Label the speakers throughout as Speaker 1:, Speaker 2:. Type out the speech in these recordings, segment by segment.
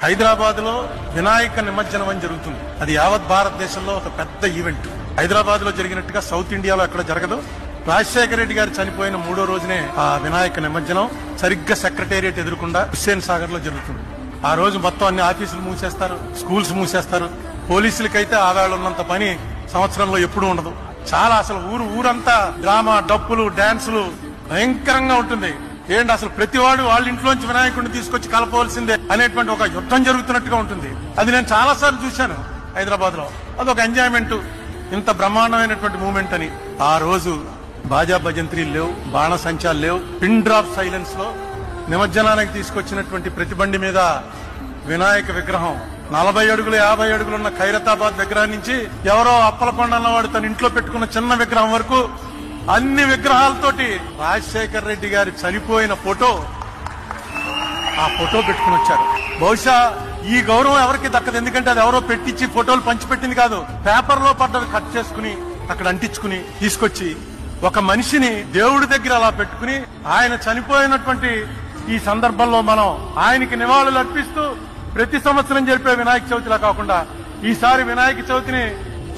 Speaker 1: హైదరాబాద్ లో వినాయక నిమజ్జనం అని జరుగుతుంది. అది యావత్ భారతదేశంలో ఒక పెద్ద ఈవెంట్. హైదరాబాద్ లో జరిగినట్టుగా సౌత్ ఇండియాలో ఎక్కడ జరగదు. రాజశేఖర రెడ్డి గారు చనిపోయిన 3వ రోజునే ఆ వినాయక నిమజ్జనం సరిగ్గా సెక్రటేరియట్ ఎదురుకుండా హుస్సేన్ సాగర్ లో జరుగుతుంది. ఆ రోజు మొత్తం అన్ని ఆఫీసులు మూసేస్తారు, స్కూల్స్ మూసేస్తారు. పోలీసులకైతే ఆవేళ ఉన్నంత పని సంవత్సరంలో ఎప్పుడూ ఉండదు. చాలా అసలు ఊరంతా డ్రామా, డప్పులు, డాన్సులు భయంకరంగా ఉంటుంది. ఏంటి అసలు ప్రతివాడు వాళ్ళ ఇంట్లోంచి వినాయకుడిని తీసుకొచ్చి కలపవలసిందే అనేటువంటి ఒక యుద్ధం జరుగుతున్నట్టుగా ఉంటుంది. అది నేను చాలా సార్లు చూశాను హైదరాబాద్ లో. అదొక ఎంజాయ్మెంట్, ఇంత బ్రహ్మాండమైనటువంటి మూమెంట్ అని. ఆ రోజు బాజా భజంత్రీలు లేవు, బాణసంచాలు లేవు. పిన్ డ్రాప్ సైలెన్స్ లో నిమజ్జనానికి తీసుకొచ్చినటువంటి ప్రతి బండి మీద వినాయక విగ్రహం 40 అడుగులు 50 అడుగులున్న ఖైరతాబాద్ విగ్రహం నుంచి ఎవరో అప్పలకొండ అన్నవాడు తన ఇంట్లో పెట్టుకున్న చిన్న విగ్రహం వరకు అన్ని విగ్రహాలతోటి రాజశేఖర రెడ్డి గారి చనిపోయిన ఫోటో, ఆ ఫోటో పెట్టుకుని వచ్చారు. బహుశా ఈ గౌరవం ఎవరికి దక్కదు. ఎందుకంటే అది ఎవరో పెట్టించి ఫోటోలు పంచిపెట్టింది కాదు. పేపర్ లో పడ్డది కట్ చేసుకుని అక్కడ అంటించుకుని తీసుకొచ్చి ఒక మనిషిని దేవుడి దగ్గర అలా పెట్టుకుని ఆయన చనిపోయినటువంటి ఈ సందర్భంలో మనం ఆయనకి నివాళులు అర్పిస్తూ ప్రతి సంవత్సరం జరిపే వినాయక చవితిలా కాకుండా ఈసారి వినాయక చవితిని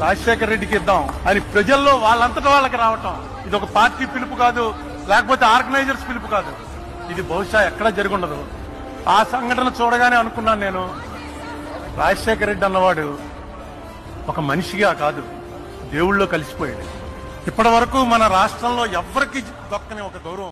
Speaker 1: రాజశేఖర రెడ్డికి ఇద్దాం అని ప్రజల్లో వాళ్ళంతటా వాళ్ళకి రావటం. ఇది ఒక పార్టీ పిలుపు కాదు, లేకపోతే ఆర్గనైజర్స్ పిలుపు కాదు. ఇది బహుశా ఎక్కడా జరుగుండదు. ఆ సంఘటన చూడగానే అనుకున్నాను నేను, రాజశేఖర రెడ్డి అన్నవాడు ఒక మనిషిగా కాదు, దేవుళ్ళో కలిసిపోయాడు. ఇప్పటి వరకు మన రాష్ట్రంలో ఎవ్వరికి దక్కని ఒక గౌరవం.